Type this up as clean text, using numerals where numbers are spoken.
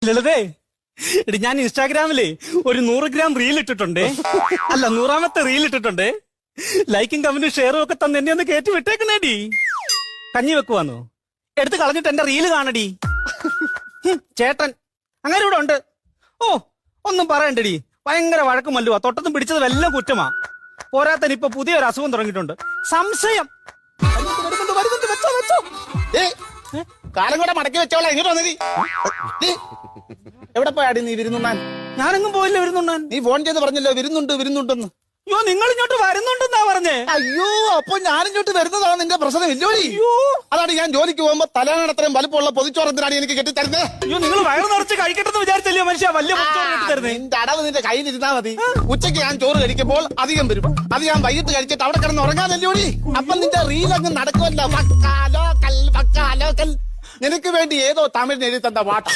ലളിതേ, എടി ഞാൻ ഇൻസ്റ്റാഗ്രാമില് ഒരു 100 ഗ്രാം റീൽ ഇട്ടിട്ടുണ്ട്. അല്ല, 100ാമത്തെ റീൽ ഇട്ടിട്ടുണ്ട്. ലൈക്കും കമന്റും ഷെയറും ഒക്കെ തന്നെ എന്നെ ഒന്ന് കയറ്റി വിട്ടേക്കണേടി. കഞ്ഞി വെക്കുവാന്നോ? എടുത്ത് കളഞ്ഞിട്ട് എന്റെ റീല് കാണടി. ചേട്ടൻ അങ്ങനെ ഇവിടെ ഉണ്ട്. ഓ, ഒന്നും പറയണ്ടടി, ഭയങ്കര വഴക്കും മല്ലുവാ. തൊട്ടതും പിടിച്ചതും എല്ലാം കുറ്റമാ. പോരാത്തന് ഇപ്പൊ പുതിയൊരു അസുഖം തുടങ്ങിയിട്ടുണ്ട്, സംശയം. വരുന്നുണ്ട്, വെച്ചോ വെച്ചോ. കാലം കൂടെ മടക്കി വെച്ചോളാം. എങ്ങനെ വന്നത്? എവിടെ പോയാടി നീ വിരുന്നുണ്ണാൻ? ഞാനെങ്ങും പോയില്ല വരുന്നുണ്ണാൻ. നീ ഫോൺ ചെയ്ത് പറഞ്ഞല്ലോ വിരുന്നുണ്ടെന്ന്. അയ്യോ, നിങ്ങൾ ഇങ്ങോട്ട് വരുന്നുണ്ടെന്നാ പറഞ്ഞേ. അയ്യോ, അപ്പൊ ഞാനിങ്ങോട്ട് വരുന്നതാണ് നിന്റെ പ്രശ്നം. ഇല്ലോടി, അതാണ് ഞാൻ ജോലിക്ക് പോകുമ്പോ തലയാണത്രയും വലുപ്പമുള്ള പൊതിച്ചോറത്തിനാണ് എനിക്ക് കെട്ടിത്തരുന്നത്. അയ്യോ, നിങ്ങൾ വയറ് നിറച്ച് കഴിക്കട്ടെന്ന് വിചാരിച്ചല്ലേ മനുഷ്യ വലിയ തരുന്നത്. നിന്റെ അടവ് നിന്റെ കയ്യിലിരുന്നാ മതി. ഉച്ചയ്ക്ക് ഞാൻ ചോറ് കഴിക്കുമ്പോൾ അധികം വരും. അത് ഞാൻ വൈകിട്ട് കഴിച്ചിട്ട് അവിടെ കിടന്ന് ഉറങ്ങാനല്ലോടി. അപ്പൊ നിന്റെ റീൽ അങ്ങ് നടക്കുമല്ലോ. നിനക്ക് വേണ്ടി ഏതോ തമിഴിന് എഴുതി തന്ന പാട്ട.